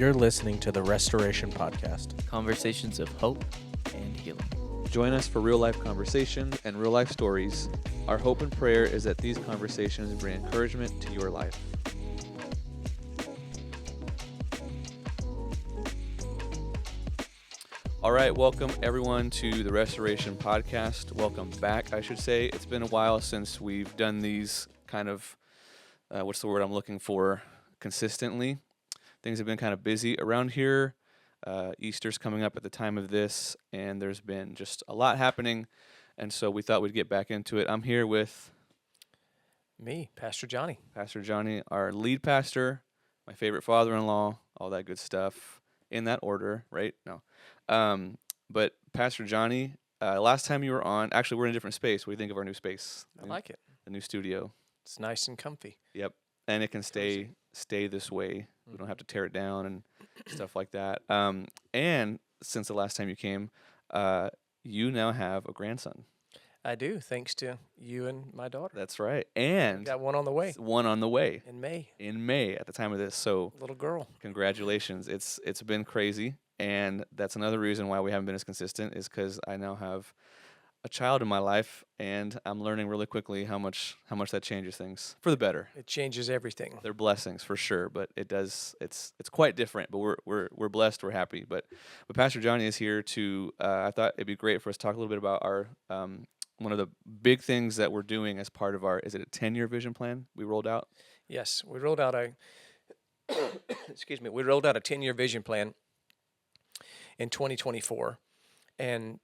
You're listening to the Restoration Podcast. Conversations of hope and healing. Join us for real-life conversations and real-life stories. Our hope and prayer is that these conversations bring encouragement to your life. All right, welcome everyone to the Restoration Podcast. Welcome back, I should say. It's been a while since we've done these kind of, what's the word I'm looking for, consistently. Things have been kind of busy around here. Easter's coming up at the time of this, and there's been just a lot happening, and so we thought we'd get back into it. I'm here with Me, Pastor Johnny. Pastor Johnny, our lead pastor, my favorite father-in-law, all that good stuff, in that order, right? No. But Pastor Johnny, last time you were on, actually we're in a different space. What do you think of our new space? I like it. The new studio. It's nice and comfy. Yep. And it can stay this way. We don't have to tear it down and stuff like that. And since the last time you came, you now have a grandson. I do, thanks to you and my daughter. That's right. And Got one on the way. one on the way. In May. In May at the time of this. So Little girl. congratulations. It's been crazy. And that's another reason why we haven't been as consistent is because I now have a child in my life, and I'm learning really quickly how much that changes things for the better. It changes everything. They're blessings for sure, but it does. It's quite different. But we're blessed. We're happy. But Pastor Johnny is here to. I thought it'd be great for us to talk a little bit about our one of the big things that we're doing as part of our. Is it a 10-year vision plan we rolled out? Yes, we rolled out a. excuse me. We rolled out a 10-year vision plan in 2024, and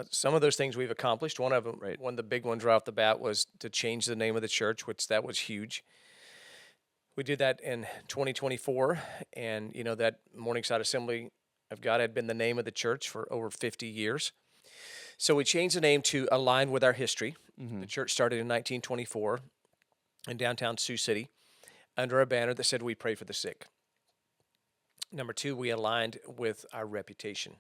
some of those things we've accomplished. One of them, one of the big ones right off the bat, was to change the name of the church, which that was huge. We did that in 2024, and that Morningside Assembly of God had been the name of the church for over 50 years. So we changed the name to align with our history. Mm-hmm. The church started in 1924 in downtown Sioux City under a banner that said, "We pray for the sick." Number two, we aligned with our reputation.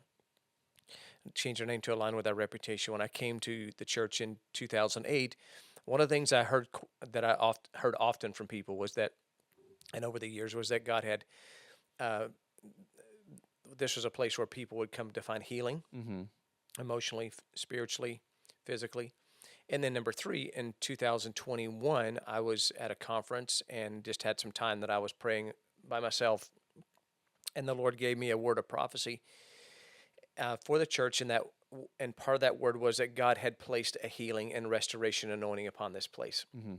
Changed our name to align with our reputation. When I came to the church in 2008, one of the things I heard heard often from people was that, and over the years, was that God had, this was a place where people would come to find healing, emotionally, spiritually, physically. And then number three, in 2021, I was at a conference and just had some time that I was praying by myself, and the Lord gave me a word of prophecy for the church, and part of that word was that God had placed a healing and restoration anointing upon this place. Mm-hmm.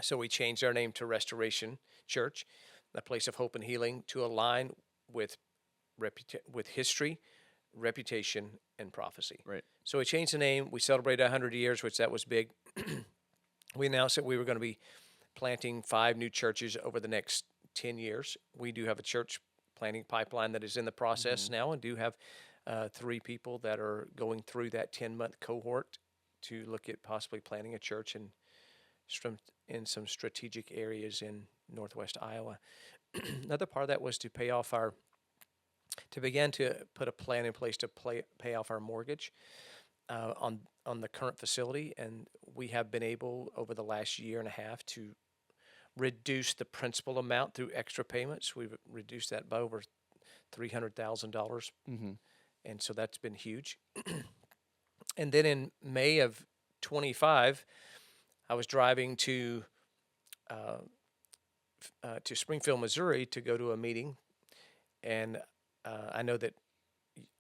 So we changed our name to Restoration Church, a place of hope and healing, to align with history, reputation, and prophecy. Right. So we changed the name. We celebrated 100 years, which that was big. We announced that we were going to be planting 5 new churches over the next 10 years. We do have a church planting pipeline that is in the process now, and do have 3 people that are going through that 10-month cohort to look at possibly planting a church in some strategic areas in northwest Iowa. Another part of that was to begin to put a plan in place to pay off our mortgage on the current facility, and we have been able over the last year and a half to reduce the principal amount through extra payments. We've reduced that by over $300,000. Mm-hmm. And so that's been huge. And then in May of 25, I was driving to Springfield, Missouri to go to a meeting. And I know that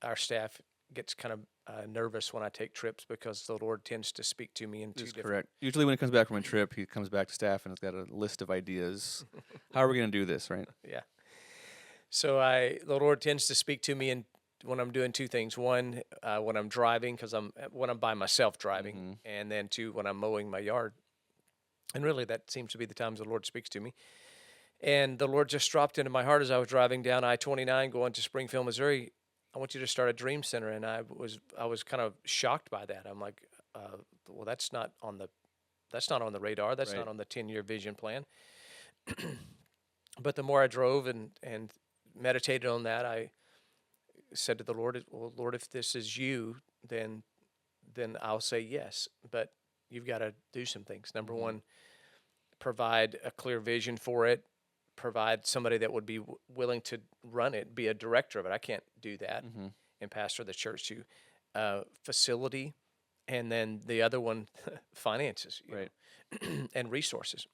our staff gets kind of nervous when I take trips because the Lord tends to speak to me in two different... Correct. Usually when he comes back from a trip, he comes back to staff and has got a list of ideas. How are we going to do this, right? Yeah. So the Lord tends to speak to me when I'm doing 2 things. One, when I'm driving, when I'm by myself driving, and then 2, when I'm mowing my yard. And really, that seems to be the times the Lord speaks to me. And the Lord just dropped into my heart as I was driving down I-29 going to Springfield, Missouri. I want you to start a dream center. And I was kind of shocked by that. I'm like, well, that's not on the radar. That's not on the 10-year vision plan. But the more I drove and meditated on that, I said to the Lord, "Well, Lord, if this is you, then I'll say yes. But you've got to do some things. Number one, provide a clear vision for it, provide somebody that would be willing to run it, be a director of it. I can't do that and pastor the church too. Facility, and then the other one, finances, Right. and resources.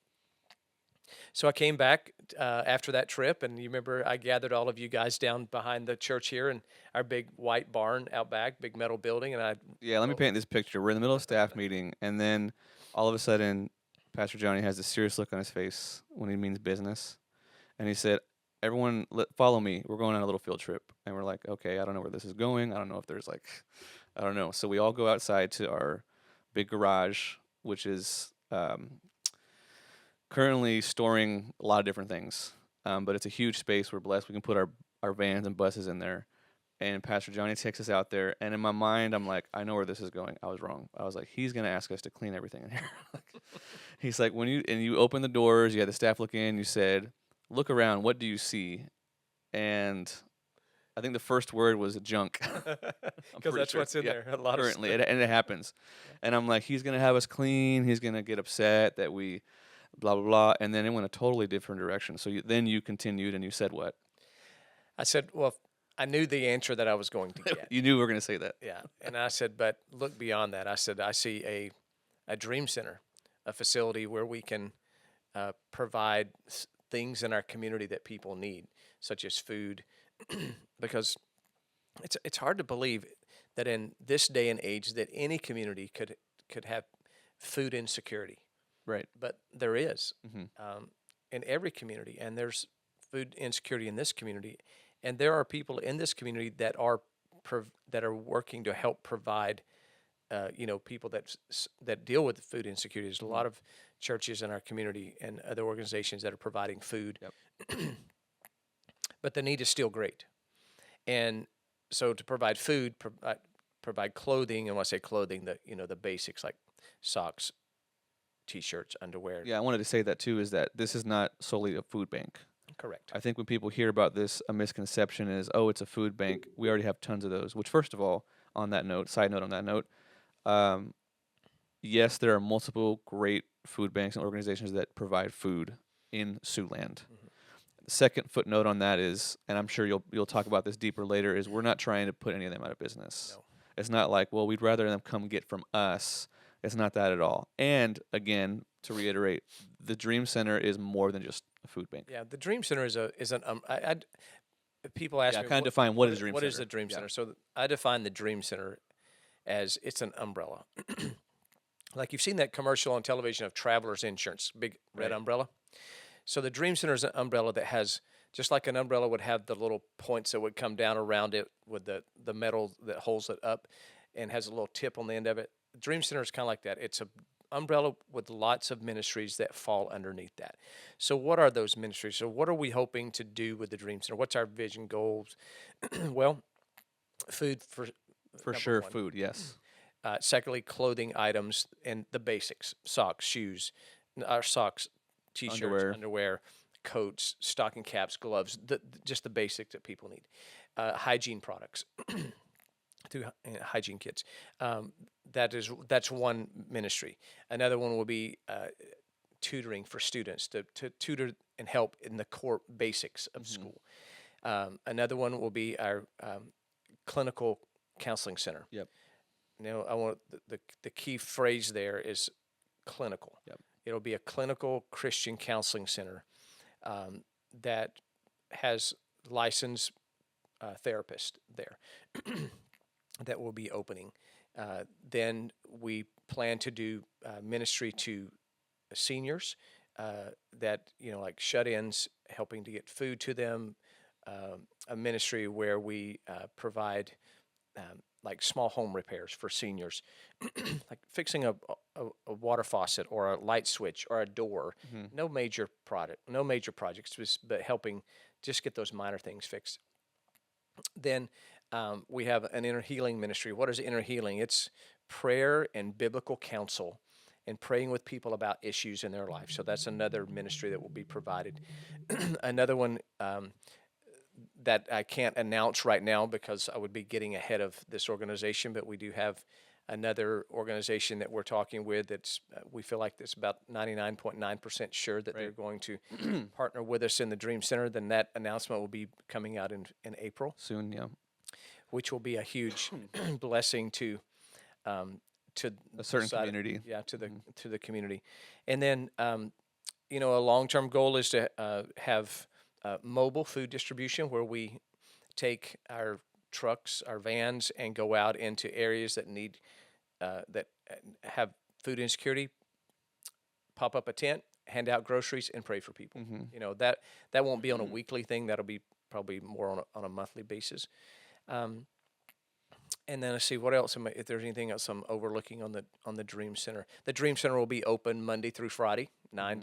So I came back after that trip, and you remember I gathered all of you guys down behind the church here in our big white barn out back, big metal building, and I. Yeah, let me paint this picture. We're in the middle of staff meeting, and then all of a sudden, Pastor Johnny has this serious look on his face when he means business, and he said, "Everyone, follow me. We're going on a little field trip." And we're like, "Okay, I don't know where this is going. I don't know if there's like, I don't know." So we all go outside to our big garage, which is currently storing a lot of different things, but it's a huge space. We're blessed. We can put our vans and buses in there. And Pastor Johnny takes us out there, and in my mind, I'm like, I know where this is going. I was wrong. I was like, he's gonna ask us to clean everything in here. He's like, when you open the doors, you had the staff look in. You said, "Look around. What do you see?" And I think the first word was junk. Because that's what's in there. A lot currently, of stuff. and it happens. And I'm like, he's gonna have us clean. He's gonna get upset that we, blah blah blah. And then it went a totally different direction. So then you continued, and you said what? I said, well, I knew the answer that I was going to get. You knew we were gonna say that. Yeah. And I said, but look beyond that. I said, I see a dream center, a facility where we can provide things in our community that people need, such as food, because it's hard to believe that in this day and age that any community could have food insecurity, Right. but there is Mm-hmm. in every community, and there's food insecurity in this community, and there are people in this community that are working to help provide. People that deal with food insecurity. There's a lot of churches in our community and other organizations that are providing food, but the need is still great. And so to provide food, provide clothing, and when I say clothing, the basics like socks, t-shirts, underwear. Yeah, I wanted to say that too. Is that this is not solely a food bank. Correct. I think when people hear about this, a misconception is, oh, it's a food bank. We already have tons of those. Which, first of all, on that note, side note on that note. Yes, there are multiple great food banks and organizations that provide food in Siouxland. The second footnote on that is, and I'm sure you'll talk about this deeper later, is we're not trying to put any of them out of business. No. It's not like, well, we'd rather them come get from us. It's not that at all. And again, to reiterate, the Dream Center is more than just a food bank. Yeah, the Dream Center people ask me, kind of define what is Dream what Center. is the Dream Yeah. Center? So I define the Dream Center as it's an umbrella. Like you've seen that commercial on television of Travelers Insurance, big red Right. umbrella. So the Dream Center is an umbrella that has, just like an umbrella would have the little points that would come down around it with the metal that holds it up and has a little tip on the end of it. Dream Center is kind of like that. It's a umbrella with lots of ministries that fall underneath that. So what are those ministries? So what are we hoping to do with the Dream Center? What's our vision, goals? Well, food for number sure, one. food, yes. Secondly, clothing items and the basics: socks, shoes, socks, t-shirts, underwear, coats, stocking caps, gloves. Just the basics that people need. Hygiene products through hygiene kits. That's one ministry. Another one will be tutoring for students to tutor and help in the core basics of school. Another one will be our clinical counseling center. Yep. Now, I want the key phrase there is clinical. Yep. It'll be a clinical Christian counseling center that has licensed therapists there that will be opening. Then we plan to do ministry to seniors that, like shut-ins, helping to get food to them, a ministry where we provide like small home repairs for seniors, like fixing a water faucet or a light switch or a door. No major projects, but helping just get those minor things fixed. Then we have an inner healing ministry. What is inner healing? It's prayer and biblical counsel and praying with people about issues in their life. So that's another ministry that will be provided. Another one that I can't announce right now because I would be getting ahead of this organization, but we do have another organization that we're talking with that's we feel like it's about 99.9% sure that they're going to partner with us in the Dream Center. Then that announcement will be coming out in April, Soon, yeah. which will be a huge blessing to A certain side- community. yeah, to the community. And then a long-term goal is to have mobile food distribution where we take our trucks, our vans, and go out into areas that need that have food insecurity. Pop up a tent, hand out groceries, and pray for people. That won't be on a weekly thing. That'll be probably more on a monthly basis. And then let's see what else. If there's anything else I'm overlooking on the Dream Center, the Dream Center will be open Monday through Friday, 9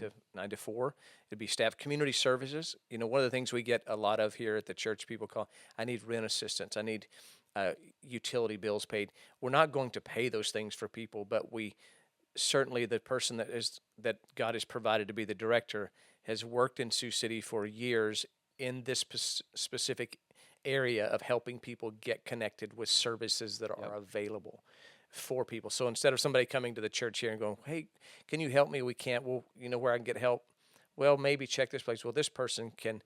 to 4. It'll be staff community services. One of the things we get a lot of here at the church, people call, I need rent assistance, I need utility bills paid. We're not going to pay those things for people, but we certainly the person that God has provided to be the director has worked in Sioux City for years in this specific area of helping people get connected with services that are available for people. So instead of somebody coming to the church here and going, hey, can you help me? We can't. Well, where I can get help? Well, maybe check this place. Well, this person can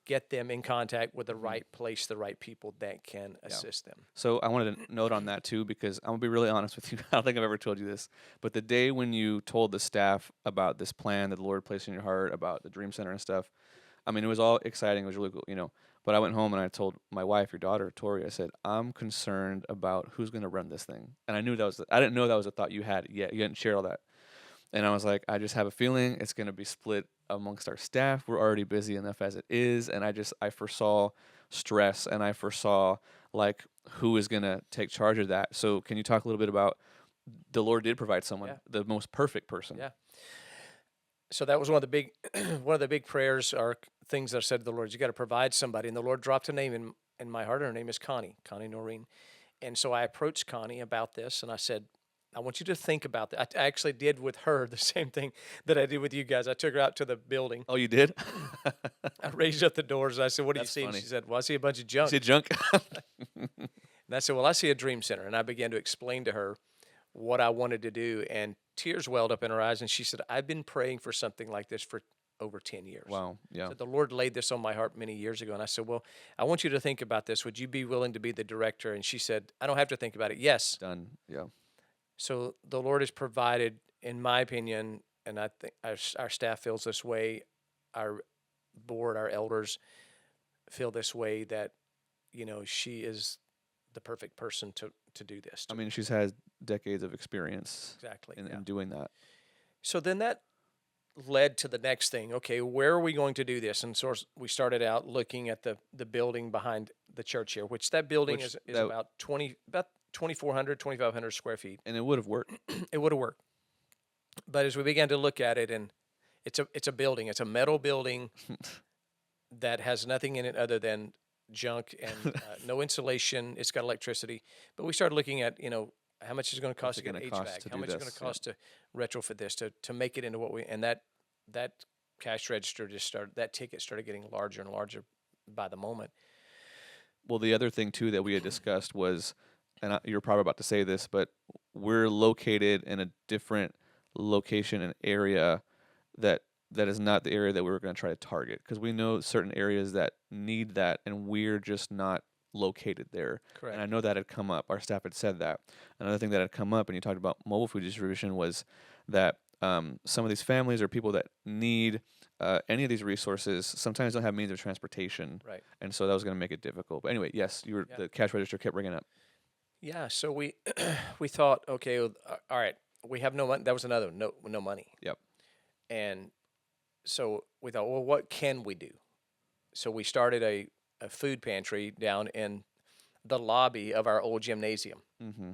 get them in contact with the right place, the right people that can assist them. So I wanted to note on that too, because I'm going to be really honest with you. I don't think I've ever told you this, but the day when you told the staff about this plan that the Lord placed in your heart about the Dream Center and stuff, I mean, it was all exciting. It was really cool, But I went home and I told my wife, your daughter, Tori, I said, I'm concerned about who's going to run this thing. And I didn't know that was a thought you had yet. You hadn't shared all that. And I was like, I just have a feeling it's going to be split amongst our staff. We're already busy enough as it is. And I foresaw stress, and I foresaw who is going to take charge of that. So can you talk a little bit about the Lord did provide someone, the most perfect person. Yeah. So that was one of the big prayers or things that I said to the Lord. You got to provide somebody, and the Lord dropped a name in my heart. Her name is Connie Noreen, and so I approached Connie about this, and I said, I want you to think about that. I actually did with her the same thing that I did with you guys. I took her out to the building. Oh, you did? I raised up the doors. And I said, what do you see? Funny. And she said, well, I see a bunch of junk. You see junk? And I said, well, I see a Dream Center. And I began to explain to her what I wanted to do. And tears welled up in her eyes. And she said, I've been praying for something like this for over 10 years. Wow. Yeah. So the Lord laid this on my heart many years ago. And I said, well, I want you to think about this. Would you be willing to be the director? And she said, I don't have to think about it. Yes. Done. Yeah. So the Lord has provided, in my opinion, and I think our staff feels this way, our board, our elders feel this way, that, she is the perfect person to do this. I mean, she's had decades of experience Exactly. in doing that. So then that led to the next thing. Okay, where are we going to do this? And so we started out looking at the building behind the church here, which that building is about 2,400, 2,500 square feet. And it would have worked. It would have worked. But as we began to look at it, and it's a building, it's a metal building that has nothing in it other than junk and no insulation. It's got electricity. But we started looking at, how much is it going to cost to get an HVAC? How much is it going to cost to retrofit this, to make it into what we, and that cash register that ticket started getting larger and larger by the moment. Well, the other thing too that we had discussed was, and you're probably about to say this, but we're located in a different location and area that is not the area that we were going to try to target, because we know certain areas that need that, and we're just not located there. Correct. And I know that had come up. Our staff had said that. Another thing that had come up, and you talked about mobile food distribution, was that some of these families or people that need any of these resources sometimes don't have means of transportation. Right. And so that was going to make it difficult. But anyway, yes, the cash register kept ringing up. Yeah. So we thought, okay, all right, we have no money. That was another no money. Yep. And so we thought, well, what can we do? So we started a food pantry down in the lobby of our old gymnasium. Mm-hmm.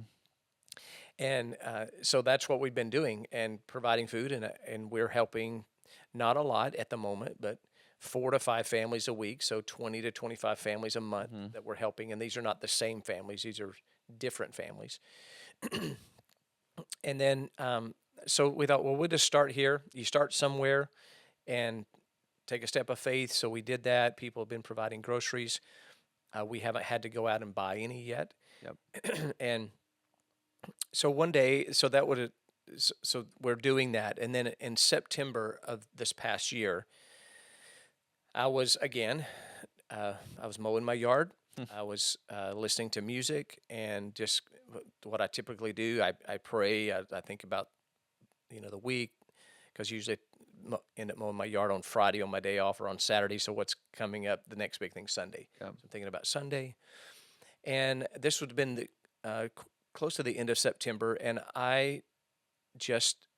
And so that's what we've been doing, and providing food, and we're helping, not a lot at the moment, but 4 to 5 families a week, so 20 to 25 families a month that we're helping. And these are not the same families; these are different families. And then, so we thought, well, we'll just start here. You start somewhere, and take a step of faith. So we did that. People have been providing groceries. We haven't had to go out and buy any yet. Yep. And So one day, so that would, so we're doing that, and then in September of this past year, I was again, I was mowing my yard. I was listening to music and just what I typically do. I pray. I think about the week, because usually end up mowing my yard on Friday on my day off or on Saturday. So what's coming up? The next big thing Sunday. Yeah. So I'm thinking about Sunday, and this would have been close to the end of September, and I just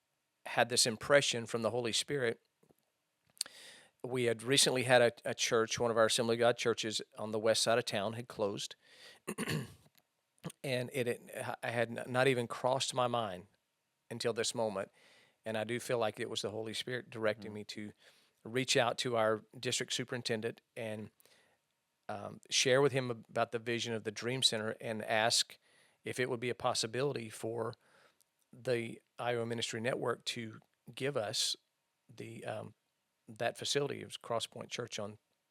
had this impression from the Holy Spirit. We had recently had a church, one of our Assembly of God churches on the west side of town had closed, and I had not even crossed my mind until this moment. And I do feel like it was the Holy Spirit directing me to reach out to our district superintendent and share with him about the vision of the Dream Center and ask if it would be a possibility for the Iowa Ministry Network to give us the that facility. It was Cross Point Church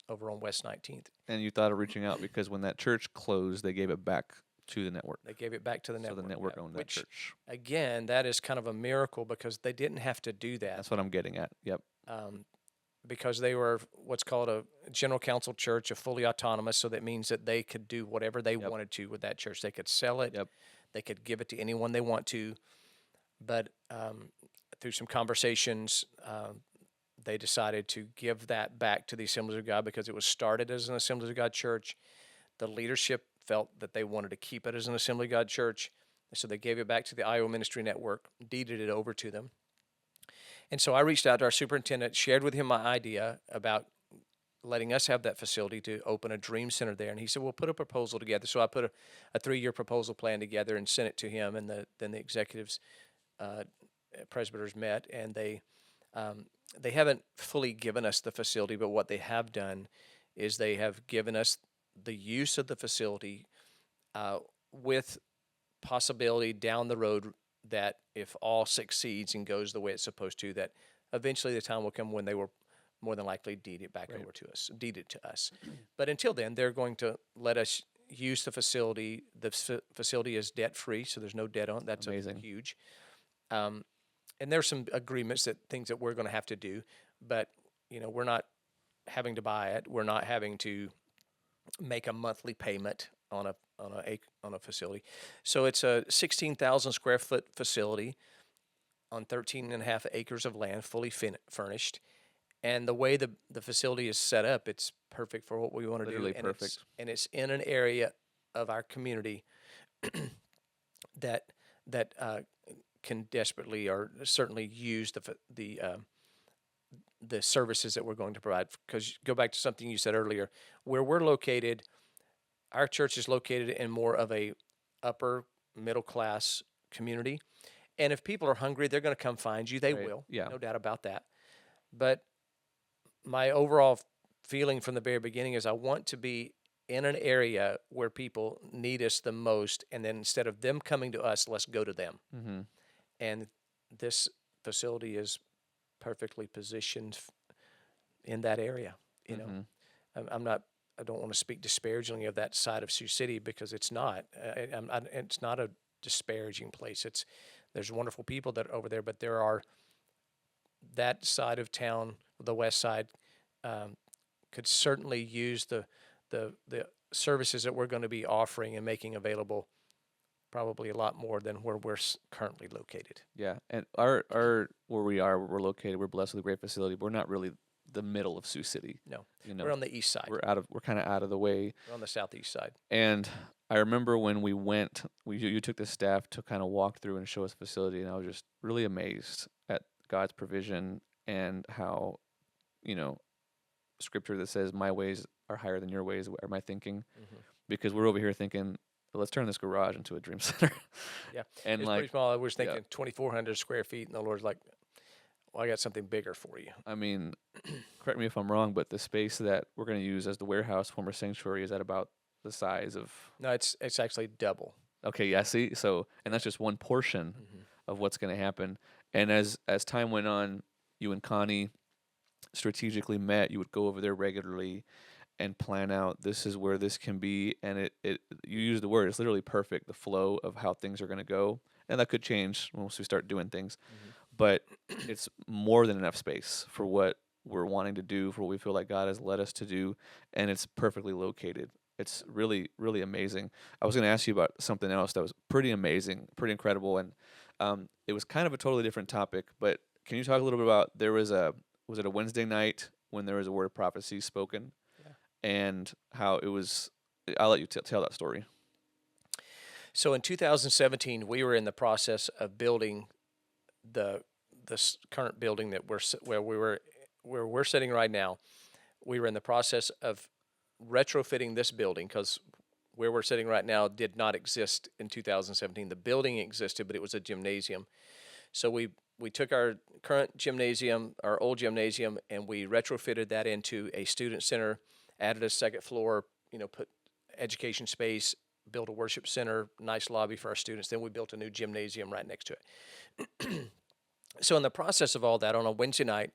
over on West 19th. And you thought of reaching out because when that church closed, they gave it back to the network. They gave it back to the network. So the network owned that church. Again, that is kind of a miracle because they didn't have to do that. That's what I'm getting at. Yep. Because they were what's called a general council church, a fully autonomous, so that means that they could do whatever they wanted to with that church. They could sell it. Yep. They could give it to anyone they want to. But through some conversations, they decided to give that back to the Assemblies of God because it was started as an Assemblies of God church. The leadership felt that they wanted to keep it as an Assembly of God church, so they gave it back to the Iowa Ministry Network, deeded it over to them. And so I reached out to our superintendent, shared with him my idea about letting us have that facility to open a Dream Center there. And he said, "We'll put a proposal together." So I put a 3-year proposal plan together and sent it to him. And then the executives, presbyters met, and they haven't fully given us the facility, but what they have done is they have given us the use of the facility with possibility down the road that if all succeeds and goes the way it's supposed to, that eventually the time will come when they will more than likely deed it back over to us, deed it to us. But until then, they're going to let us use the facility. The facility is debt-free, so there's no debt on it. That's amazing. Huge. And there's some agreements things that we're going to have to do, but we're not having to buy it. We're not having to make a monthly payment on a facility. So it's a 16,000 square foot facility on 13.5 acres of land, fully furnished. And the way the facility is set up, it's perfect for what we want to do. Literally perfect. And it's in an area of our community that can desperately or certainly use the services that we're going to provide. Because go back to something you said earlier, where we're located, our church is located in more of a upper middle class community. And if people are hungry, they're going to come find you. They will. Yeah. No doubt about that. But my overall feeling from the very beginning is I want to be in an area where people need us the most. And then instead of them coming to us, let's go to them. Mm-hmm. And this facility is perfectly positioned in that area. I don't want to speak disparagingly of that side of Sioux City because it's not. It's not a disparaging place. There's wonderful people that are over there, but there are that side of town, the west side, could certainly use the services that we're going to be offering and making available. Probably a lot more than where we're currently located. Yeah, and our where we're located, we're blessed with a great facility. But we're not really the middle of Sioux City. No, we're on the east side. We're kind of out of the way. We're on the southeast side. And I remember when we went, you took the staff to kind of walk through and show us the facility, and I was just really amazed at God's provision and how, scripture that says, "My ways are higher than your ways," are my thinking, because we're over here thinking, let's turn this garage into a Dream Center. Yeah, and it's pretty small. I was thinking 2,400 square feet, and the Lord's like, "Well, I got something bigger for you." I mean, correct me if I'm wrong, but the space that we're going to use as the warehouse, former sanctuary, is at about the size of. No, it's actually double. Okay, yeah. See, so and that's just one portion of what's going to happen. And as time went on, you and Connie strategically met. You would go over there regularly, and plan out, this is where this can be. And it you use the word, it's literally perfect, the flow of how things are going to go. And that could change once we start doing things. But it's more than enough space for what we're wanting to do, for what we feel like God has led us to do. And it's perfectly located. It's really, really amazing. I was going to ask you about something else that was pretty amazing, pretty incredible. And it was kind of a totally different topic. But can you talk a little bit about, was it a Wednesday night when there was a word of prophecy spoken? And how it was, I'll let you tell that story. So in 2017, we were in the process of building this current building that where we're sitting right now. We were in the process of retrofitting this building because where we're sitting right now did not exist in 2017. The building existed, but it was a gymnasium. So we took our current gymnasium, our old gymnasium, and we retrofitted that into a student center, added a second floor, put education space, built a worship center, nice lobby for our students. Then we built a new gymnasium right next to it. So in the process of all that, on a Wednesday night,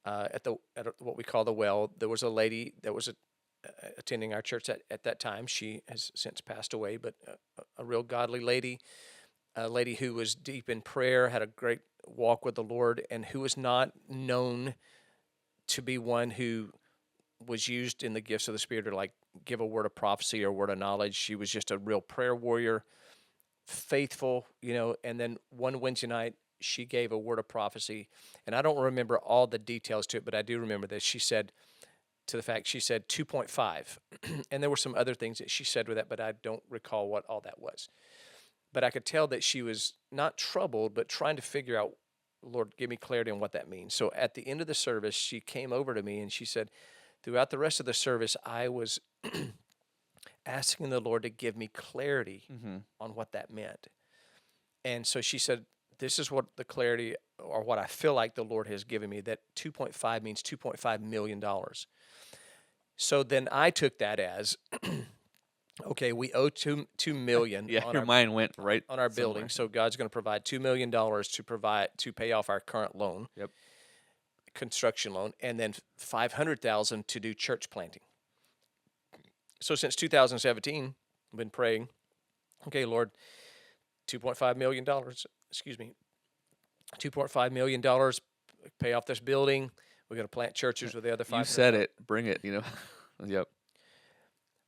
at what we call the Well, there was a lady that was attending our church at that time. She has since passed away, but a real godly lady, a lady who was deep in prayer, had a great walk with the Lord, and who was not known to be one who was used in the gifts of the Spirit to give a word of prophecy or word of knowledge. She was just a real prayer warrior, faithful, and then one Wednesday night, she gave a word of prophecy, and I don't remember all the details to it, but I do remember that she said 2.5, and there were some other things that she said with that, but I don't recall what all that was. But I could tell that she was not troubled, but trying to figure out, Lord, give me clarity on what that means. So at the end of the service, she came over to me and she said, throughout the rest of the service, I was asking the Lord to give me clarity on what that meant. And so she said, this is what the clarity, or what I feel like the Lord has given me, that 2.5 means $2.5 million. So then I took that as, okay, we owe $2 million. Yeah, your mind went right on our somewhere. building. So God's going to provide $2 million to pay off our current loan. Yep. Construction loan, and then $500,000 to do church planting. So since 2017, I've been praying, okay, Lord, $2.5 million, $2.5 million, pay off this building. We're going to plant churches with the other $500,000. You said it. Bring it, Yep.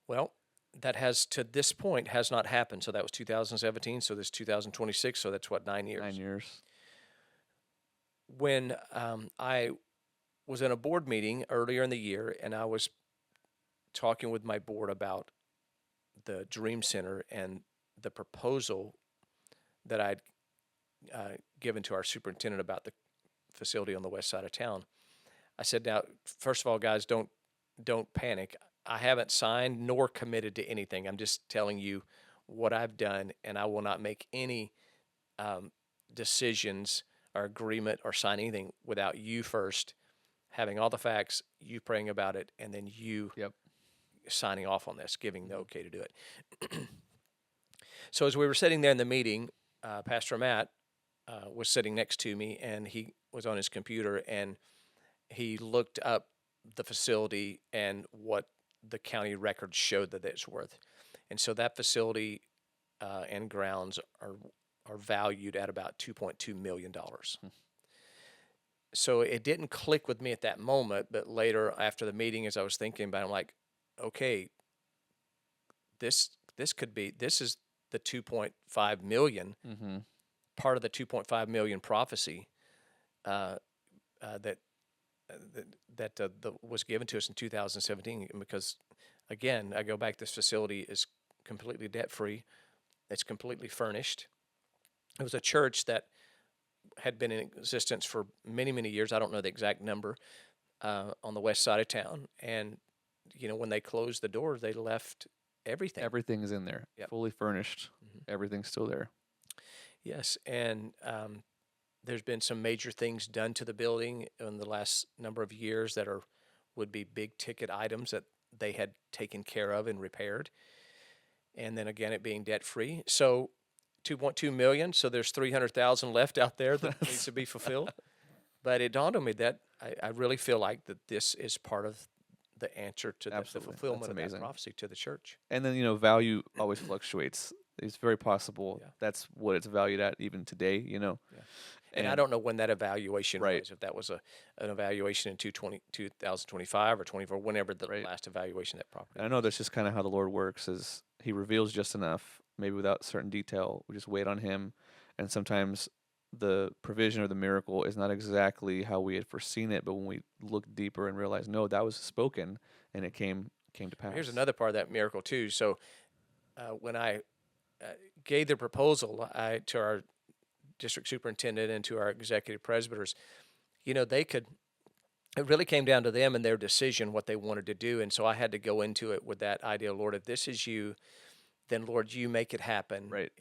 Well, that to this point has not happened. So that was 2017. So this 2026. So that's 9 years? 9 years. When I was in a board meeting earlier in the year, and I was talking with my board about the Dream Center and the proposal that I'd given to our superintendent about the facility on the west side of town, I said, now, first of all, guys, don't panic. I haven't signed nor committed to anything. I'm just telling you what I've done, and I will not make any decisions or agreement or sign anything without you first having all the facts, you praying about it, and then you signing off on this, giving the okay to do it. So as we were sitting there in the meeting, Pastor Matt was sitting next to me, and he was on his computer, and he looked up the facility and what the county records showed that it's worth. And so that facility and grounds are valued at about $2.2 million. So it didn't click with me at that moment, but later after the meeting, as I was thinking about it, I'm like, okay, this is the 2.5 million, part of the 2.5 million prophecy that was given to us in 2017. Because again, I go back, this facility is completely debt-free. It's completely furnished. It was a church that had been in existence for many, many years. I don't know the exact number, on the west side of town. And, when they closed the doors, they left everything. Everything's in there, fully furnished. Everything's still there. Yes, and there's been some major things done to the building in the last number of years that would be big ticket items that they had taken care of and repaired. And then again, it being debt-free. So 2.2 million, so there's 300,000 left out there that needs to be fulfilled. But it dawned on me that I really feel like that this is part of the answer to the Absolutely. fulfillment That's of that amazing. prophecy to the church. And then, value always fluctuates. It's very possible Yeah. that's what it's valued at even today, Yeah. And I don't know when that evaluation Right. was, if that was an evaluation in 2025 or 24, whenever the Right. last evaluation of that property. And I know that's just kind of how the Lord works, is he reveals just enough, maybe without certain detail. We just wait on him. And sometimes the provision or the miracle is not exactly how we had foreseen it, but when we look deeper and realize, no, that was spoken and it came to pass. Here's another part of that miracle too. So when I gave the proposal to our district superintendent and to our executive presbyters, it really came down to them and their decision what they wanted to do. And so I had to go into it with that idea, Lord, if this is you, then Lord, you make it happen. Right.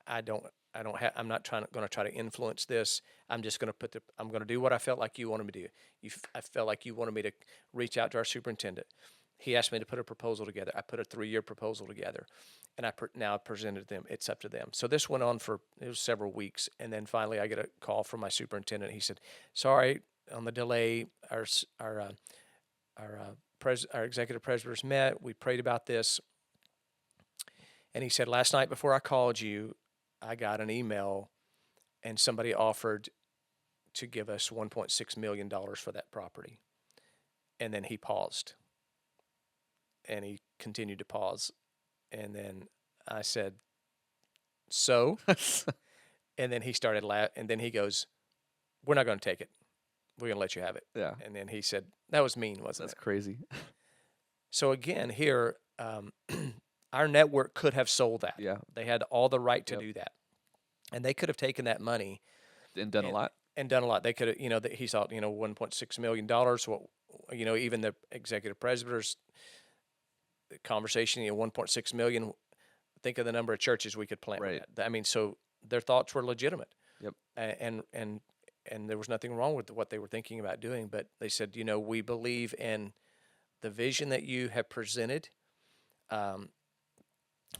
I'm not going to try to influence this. I'm just going to I'm going to do what I felt like you wanted me to do. I felt like you wanted me to reach out to our superintendent. He asked me to put a proposal together. I put a 3-year proposal together, and now I presented them. It's up to them. So this went on for several weeks, and then finally I get a call from my superintendent. He said, "Sorry on the delay. Our executive presbyters met. We prayed about this, and he said last night before I called you, I got an email, and somebody offered to give us $1.6 million for that property." And then he paused. And he continued to pause. And then I said, "So?" And then he started laughing. And then he goes, "We're not going to take it. We're going to let you have it." Yeah. And then he said, "That was mean, wasn't That's it?" crazy. So again, here, our network could have sold that. Yeah. They had all the right to Yep. do that. And they could have taken that money And done a lot. and done a lot. They could have, he thought, $1.6 million. What, even the executive presbyters conversation, 1.6 million. Think of the number of churches we could plant. Right. With that. I mean, so their thoughts were legitimate. Yep. And there was nothing wrong with what they were thinking about doing. But they said, we believe in the vision that you have presented.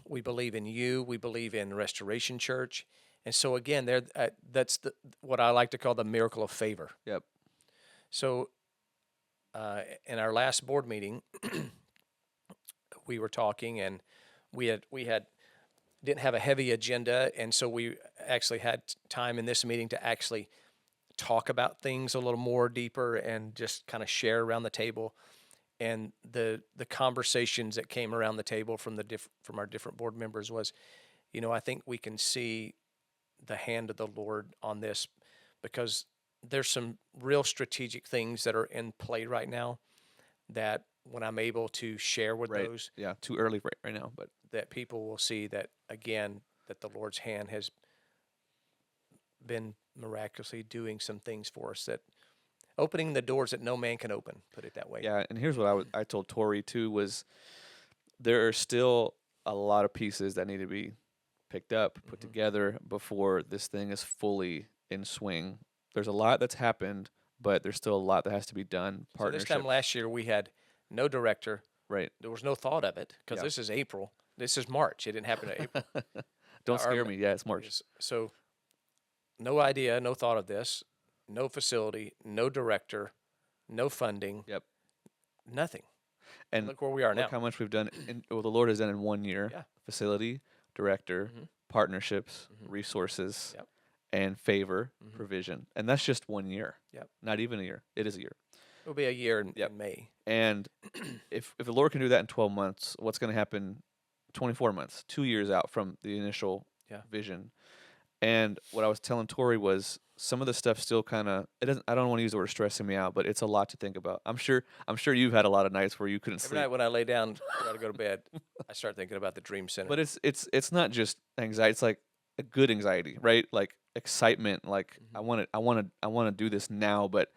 We believe in you. We believe in Restoration Church. And so again, that's what I like to call the miracle of favor. Yep. So in our last board meeting, we were talking, and we didn't have a heavy agenda, and so we actually had time in this meeting to actually talk about things a little more deeper and just kind of share around the table. And the conversations that came around the table from our different board members was, I think we can see the hand of the Lord on this, because there's some real strategic things that are in play right now that when I'm able to share with Right. those, Yeah. Too early right now, but that people will see that, again, that the Lord's hand has been miraculously doing some things for us, that opening the doors that no man can open, put it that way. yeah. And here's what I told Tori too, was there are still a lot of pieces that need to be picked up, put together before this thing is fully in swing. There's a lot that's happened, but there's still a lot that has to be done. So this time last year, we had no director. Right. There was no thought of it, because Yeah. this is April. This is March. It didn't happen in April. Don't scare me. Yeah, it's March. So no idea, no thought of this, no facility, no director, no funding. Yep. Nothing. And Look where we are now. look how much we've done. The Lord has done in 1 year. Yeah. Facility, director, partnerships, resources, Yep. and favor, provision. And that's just 1 year. Yep. Not even a year. It is a year. It'll be a year in May. And if the Lord can do that in 12 months, what's going to happen 24 months, 2 years out from the initial vision? And what I was telling Tori was some of the stuff still kind of, I don't want to use the word stressing me out, but it's a lot to think about. I'm sure you've had a lot of nights where you couldn't Every sleep. night when I lay down, try to go to bed, I start thinking about the Dream Center. But it's not just anxiety. It's like a good anxiety, right? Like excitement. Like I want to do this now, but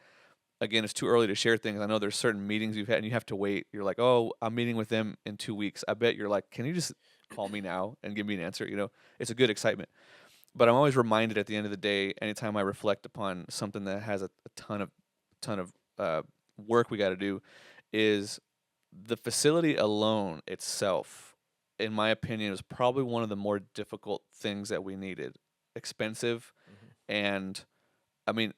again, it's too early to share things. I know there's certain meetings you've had and you have to wait. You're like, oh, I'm meeting with them in 2 weeks. I bet you're like, can you just call me now and give me an answer? It's a good excitement. But I'm always reminded at the end of the day, anytime I reflect upon something that has a ton of work we got to do, is the facility alone itself, in my opinion, is probably one of the more difficult things that we needed. Expensive, and I mean,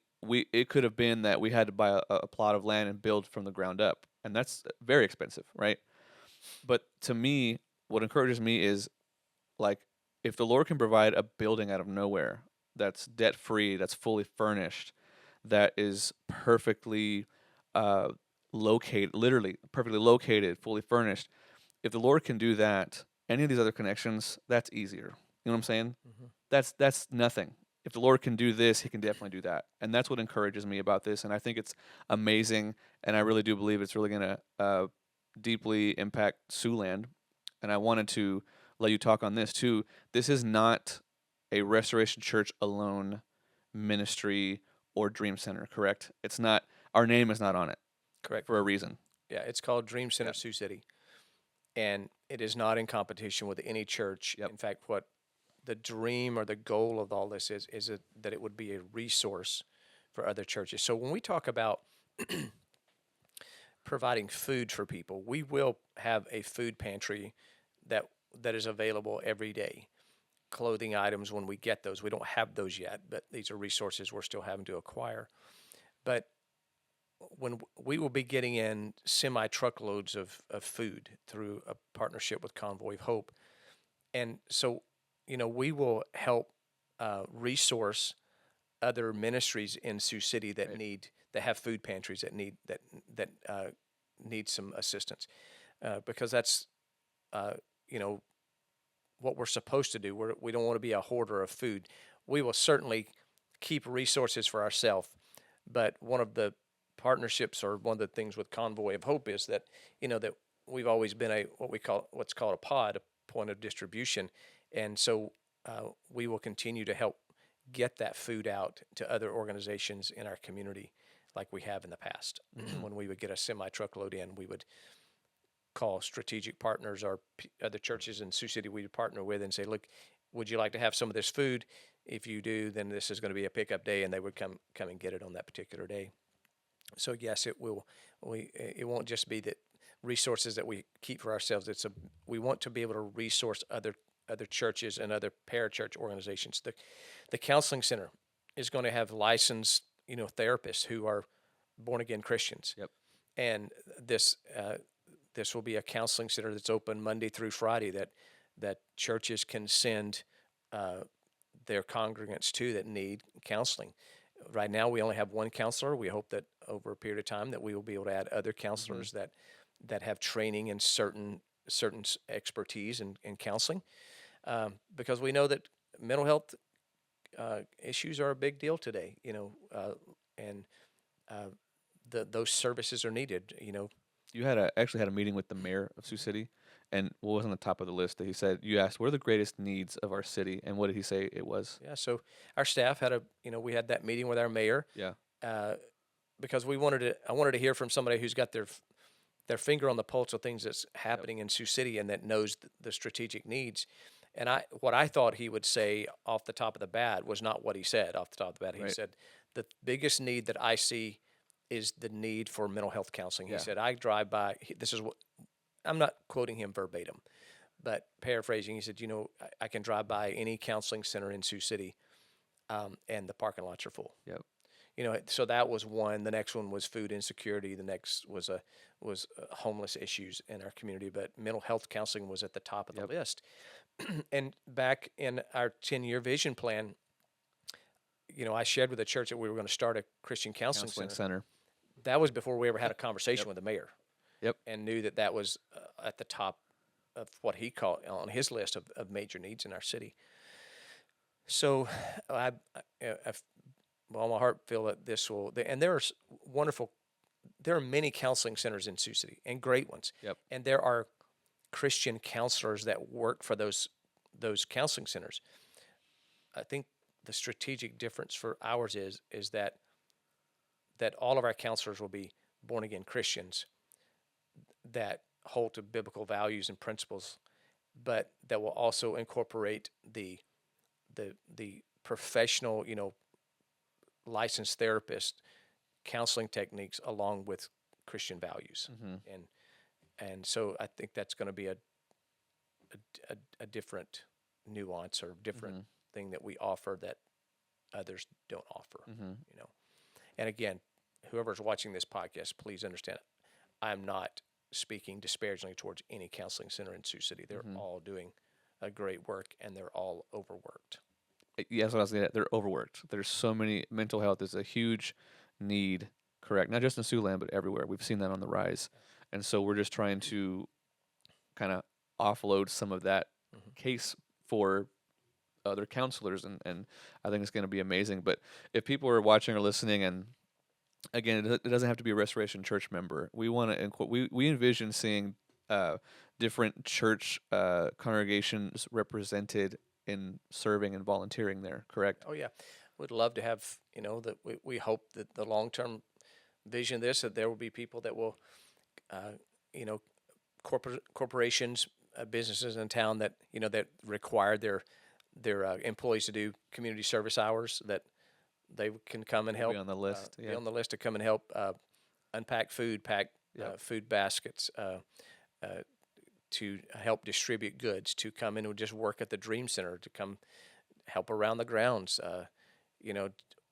it could have been that we had to buy a plot of land and build from the ground up. and that's very expensive, right? But to me, what encourages me is like if the Lord can provide a building out of nowhere that's debt free, that's fully furnished, that is perfectly uh, located, literally perfectly located, fully furnished. If the Lord can do that, any of these other connections, that's easier. You know what I'm saying? Mm-hmm. That's nothing. If the Lord can do this, He can definitely do that, and that's what encourages me about this. And I think it's amazing, and I really do believe it's really going to deeply impact Siouxland. And I wanted to let you talk on this too. This is not a Restoration Church alone ministry or Dream Center, correct? It's not. Our name is not on it Correct. for a reason. Yeah, it's called Dream Center Yep. Sioux City, and it is not in competition with any church. Yep. In fact, what the dream or the goal of all this is that it would be a resource for other churches. So when we talk about providing food for people, we will have a food pantry that is available every day. Clothing items when we get those. We don't have those yet, but these are resources we're still having to acquire. But when we will be getting in semi truckloads of food through a partnership with Convoy of Hope. And so, we will help resource other ministries in Sioux City that that have food pantries that need some assistance, because that's what we're supposed to do. We don't want to be a hoarder of food. We will certainly keep resources for ourselves, but one of the partnerships or one of the things with Convoy of Hope is that that we've always been what's called a pod, a point of distribution, and so we will continue to help get that food out to other organizations in our community, like we have in the past. Mm-hmm. When we would get a semi truckload in, we would call strategic partners or other churches in Sioux City we would partner with and say, look, would you like to have some of this food? If you do, then this is going to be a pickup day, and they would come and get it on that particular day. So yes, it will. It won't just be that resources that we keep for ourselves. We want to be able to resource other churches and other parachurch organizations. The counseling center is going to have licensed therapists who are born again Christians. Yep. And this will be a counseling center that's open Monday through Friday that churches can send their congregants to that need counseling. Right now, we only have one counselor. We hope that over a period of time that we will be able to add other counselors that have training in certain expertise in counseling, because we know that mental health issues are a big deal today. And those services are needed. You actually had a meeting with the mayor of Sioux City, and what was on the top of the list that he said? You asked, what are the greatest needs of our city, and what did he say it was? Yeah, so our staff had we had that meeting with our mayor. Yeah. Because I wanted to hear from somebody who's got their finger on the pulse of things that's happening in Sioux City and that knows the strategic needs. And what I thought he would say off the top of the bat was not what he said off the top of the bat. He said, the biggest need that I see is the need for mental health counseling. He said, I drive by, this is what, I'm not quoting him verbatim, but paraphrasing, he said, I can drive by any counseling center in Sioux City, and the parking lots are full. Yep. So that was one. The next one was food insecurity. The next was homeless issues in our community. But mental health counseling was at the top of the list. And back in our 10-year vision plan, I shared with the church that we were going to start a Christian counseling center. That was before we ever had a conversation with the mayor. Yep. And knew that was at the top of what he called on his list of major needs in our city. So I my heart feel that this will, and there are many counseling centers in Sioux City, and great ones. Yep. And there are Christian counselors that work for those counseling centers. I think the strategic difference for ours is that all of our counselors will be born again Christians that hold to biblical values and principles, but that will also incorporate the professional, licensed therapist counseling techniques along with Christian values. Mm-hmm. And so I think that's going to be a different nuance or different thing that we offer that others don't offer. And again, whoever's watching this podcast, please understand, I'm not speaking disparagingly towards any counseling center in Sioux City. They're all doing a great work, and they're all overworked. Yeah, that's what I was getting at. They're overworked. There's so many. Mental health is a huge need, correct? Not just in Siouxland, but everywhere. We've seen that on the rise. And so we're just trying to kind of offload some of that case for other counselors. And I think it's going to be amazing. But if people are watching or listening, and again, it doesn't have to be a Restoration Church member. We want to, we envision seeing different church congregations represented in serving and volunteering there, correct? Oh yeah, would love to have, that we hope that the long-term vision of this, that there will be people that will, you know, corporations, businesses in town that, that require their employees to do community service hours, that they can come and help. Be on the list. Be on the list to come and help unpack food, pack food baskets, to help distribute goods, to come in and just work at the Dream Center, to come help around the grounds.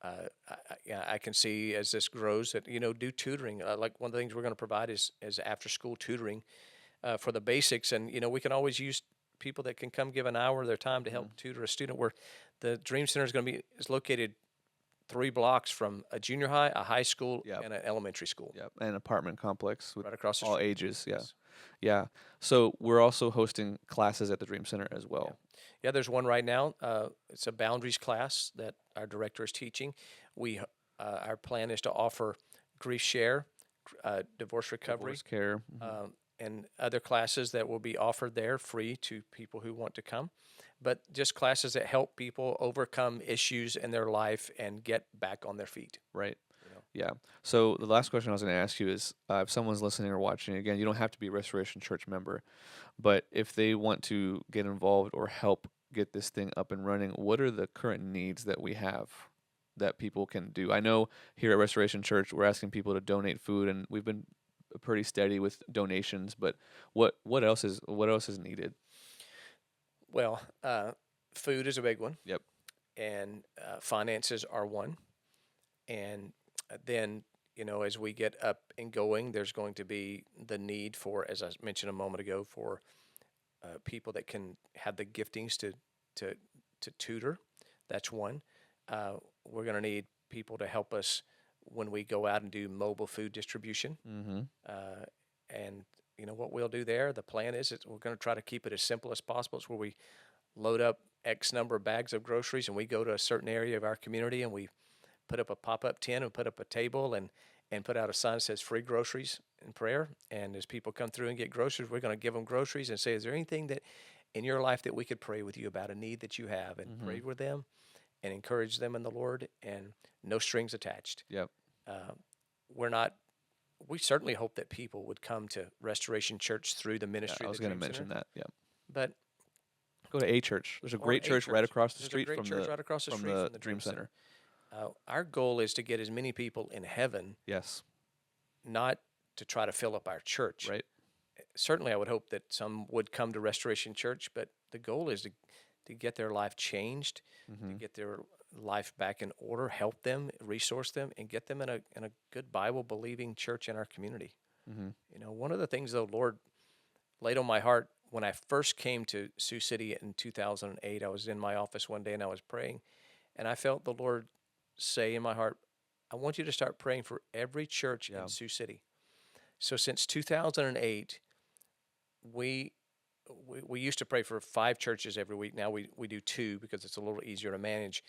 I can see as this grows that, do tutoring. Like one of the things we're going to provide is after school tutoring for the basics. And, we can always use people that can come give an hour of their time to help tutor a student, where the Dream Center is located 3 blocks from a junior high, a high school, and an elementary school. Yep, and an apartment complex with right across the all street. ages. Yeah, yeah. So we're also hosting classes at the Dream Center as well. Yeah, there's one right now. It's a boundaries class that our director is teaching. Our plan is to offer grief share, divorce recovery, Divorce care. and other classes that will be offered there free to people who want to come. But just classes that help people overcome issues in their life and get back on their feet. Right. Yeah. So the last question I was going to ask you is, if someone's listening or watching, again, you don't have to be a Restoration Church member, but if they want to get involved or help get this thing up and running, what are the current needs that we have that people can do? I know here at Restoration Church, we're asking people to donate food, and we've been pretty steady with donations, but what else is needed? Well, food is a big one. Yep. And finances are one. And then, as we get up and going, there's going to be the need for, as I mentioned a moment ago, for people that can have the giftings to tutor. That's one. We're going to need people to help us when we go out and do mobile food distribution. And what we'll do there, the plan is that we're going to try to keep it as simple as possible. It's where we load up X number of bags of groceries, and we go to a certain area of our community, and we put up a pop-up tent and put up a table and put out a sign that says free groceries and prayer. And as people come through and get groceries, we're going to give them groceries and say, is there anything that in your life that we could pray with you about, a need that you have, and pray with them and encourage them in the Lord, and no strings attached. Yep. We certainly hope that people would come to Restoration Church through the ministry. I was going to mention that. Yeah. But go to a church. There's a great church right across the street from the Dream Center. Our goal is to get as many people in heaven. Yes. Not to try to fill up our church. Right. Certainly, I would hope that some would come to Restoration Church, but the goal is to get their life changed, to get their life back in order, help them, resource them, and get them in a good Bible-believing church in our community. One of the things the Lord laid on my heart when I first came to Sioux City in 2008, I was in my office one day and I was praying, and I felt the Lord say in my heart, I want you to start praying for every church in Sioux City. So since 2008, we used to pray for 5 churches every week. Now we do 2 because it's a little easier to manage.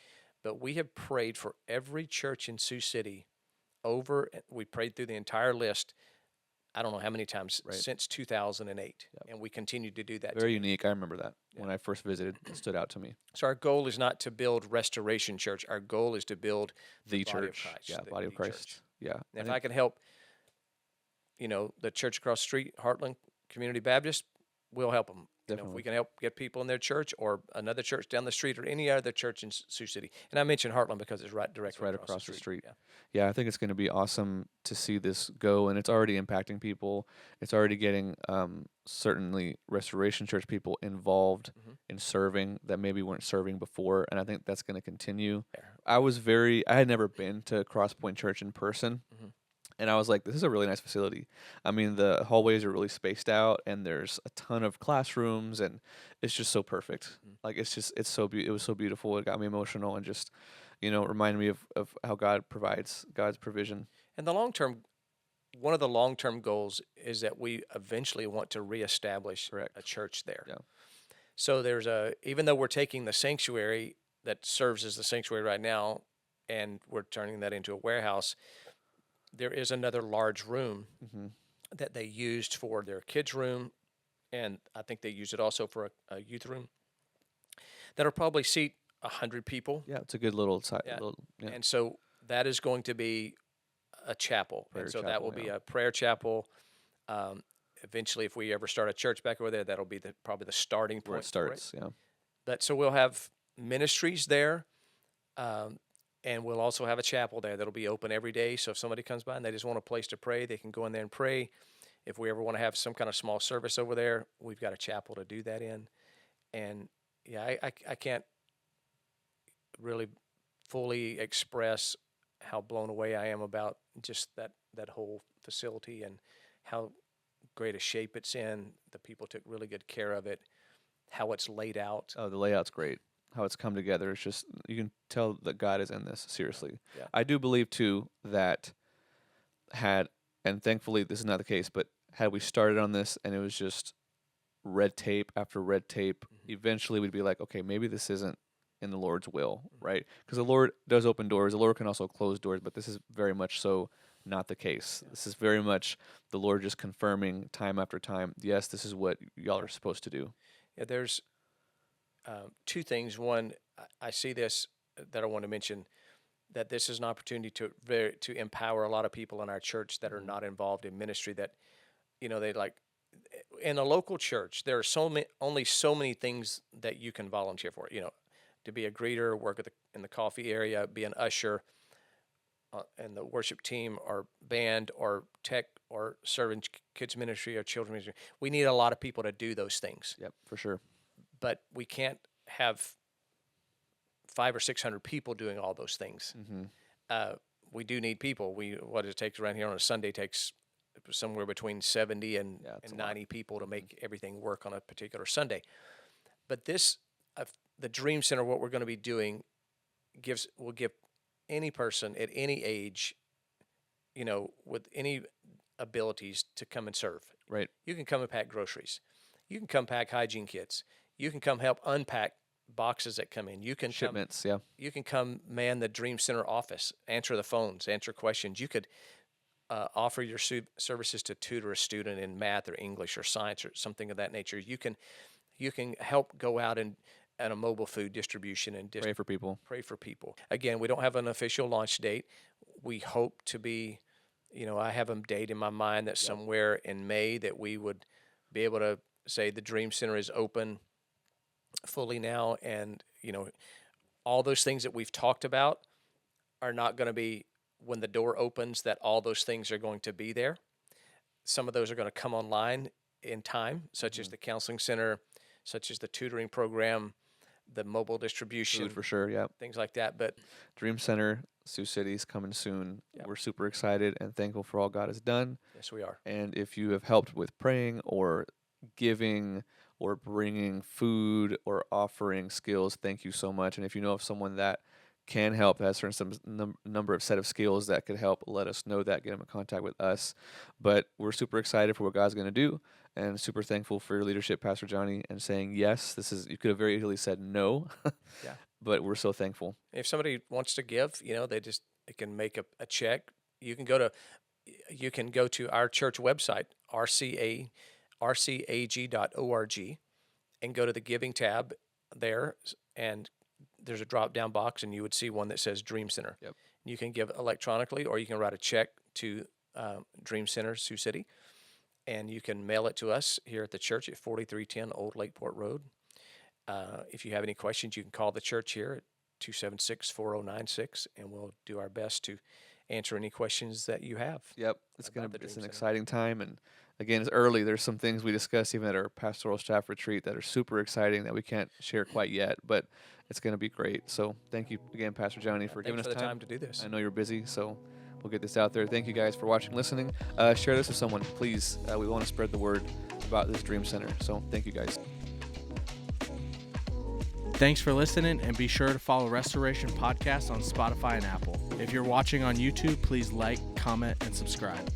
But we have prayed for every church in Sioux City we prayed through the entire list, I don't know how many times, since 2008. And we continue to do that. Very unique. I remember that when I first visited. It stood out to me. So our goal is not to build Restoration Church. Our goal is to build the body church. of Christ. Yeah, body of Christ. Church. Yeah. And if I can help, the church across the street, Heartland Community Baptist, we'll help them. If we can help get people in their church or another church down the street or any other church in Sioux City. And I mentioned Heartland because it's directly across the street. Yeah. Yeah, I think it's going to be awesome to see this go, and it's already impacting people. It's already getting certainly Restoration Church people involved in serving that maybe weren't serving before, and I think that's going to continue. I had never been to Cross Point Church in person, And I was like, this is a really nice facility. I mean, the hallways are really spaced out, and there's a ton of classrooms, and it's just so perfect. Like, it was so beautiful. It got me emotional, and just, reminded me of how God provides, God's provision. And one of the long-term goals is that we eventually want to reestablish Correct. a church there. Yeah. So even though we're taking the sanctuary that serves as the sanctuary right now, and we're turning that into a warehouse, there is another large room Mm-hmm. that they used for their kids' room, and I think they use it also for a youth room that'll probably seat 100 people. Yeah, it's a good little side. Yeah. Yeah. And so that is going to be a chapel. Prayer And so that chapel, will be yeah. a prayer chapel. Eventually, if we ever start a church back over there, that'll be probably the starting point. Where it starts. Yeah. But so we'll have ministries there, and we'll also have a chapel there that'll be open every day. So if somebody comes by and they just want a place to pray, they can go in there and pray. If we ever want to have some kind of small service over there, we've got a chapel to do that in. And yeah, I can't really fully express how blown away I am about just that whole facility and how great a shape it's in. The people took really good care of it, how it's laid out. Oh, the layout's great. How it's come together. It's just, you can tell that God is in this, seriously. Yeah. I do believe, too, that and thankfully this is not the case, but had we started on this and it was just red tape after red tape, eventually we'd be like, okay, maybe this isn't in the Lord's will, right? Because the Lord does open doors. The Lord can also close doors, but this is very much so not the case. This is very much the Lord just confirming time after time, yes, this is what y'all are supposed to do. Yeah, there's two things. One, I see this that I want to mention, that this is an opportunity to empower a lot of people in our church that are not involved in ministry. That they like in a local church. There are only so many things that you can volunteer for. To be a greeter, work in the coffee area, be an usher, and the worship team, or band, or tech, or serving kids ministry or children's ministry. We need a lot of people to do those things. Yep, for sure. But we can't have 500 or 600 people doing all those things. Mm-hmm. We do need people. What it takes around here on a Sunday takes somewhere between 70 and 90 people to make everything work on a particular Sunday. But the Dream Center, what we're going to be doing, will give any person at any age, with any abilities to come and serve. Right. You can come and pack groceries. You can come pack hygiene kits. You can come help unpack boxes that come in. You can Shipments, You can come man the Dream Center office, answer the phones, answer questions. You could offer your services to tutor a student in math or English or science or something of that nature. You can help go out and a mobile food distribution and pray for people. Pray for people. Again, we don't have an official launch date. We hope to be, I have a date in my mind that somewhere in May that we would be able to say the Dream Center is open fully now, and all those things that we've talked about are not going to be when the door opens, that all those things are going to be there. Some of those are going to come online in time, such as the counseling center, such as the tutoring program, the mobile distribution, Food for sure, yeah. things like that. But Dream Center, Sioux City is coming soon. Yep. We're super excited and thankful for all God has done. yes, we are. And if you have helped with praying or giving or bringing food or offering skills, thank you so much. And if you know of someone that can help, that has certain number of set of skills that could help, let us know that, get them in contact with us. But we're super excited for what God's going to do, and super thankful for your leadership, Pastor Johnny, and saying yes. You could have very easily said no, Yeah. But we're so thankful. If somebody wants to give, they can make a check. You can go to our church website, rcag.org, and go to the giving tab there, and there's a drop-down box, and you would see one that says Dream Center. Yep. You can give electronically, or you can write a check to Dream Center, Sioux City, and you can mail it to us here at the church at 4310 Old Lakeport Road. If you have any questions, you can call the church here at 276-4096, and we'll do our best to answer any questions that you have. Yep, it's about the an Dream Center. exciting time, and again, it's early. There's some things we discussed even at our pastoral staff retreat that are super exciting that we can't share quite yet, but it's going to be great. So thank you again, Pastor Johnny, for giving us the time to do this. I know you're busy, so we'll get this out there. Thank you guys for watching, listening. Share this with someone, please. We want to spread the word about this Dream Center. So thank you guys. Thanks for listening, and be sure to follow Restoration Podcast on Spotify and Apple. If you're watching on YouTube, please like, comment, and subscribe.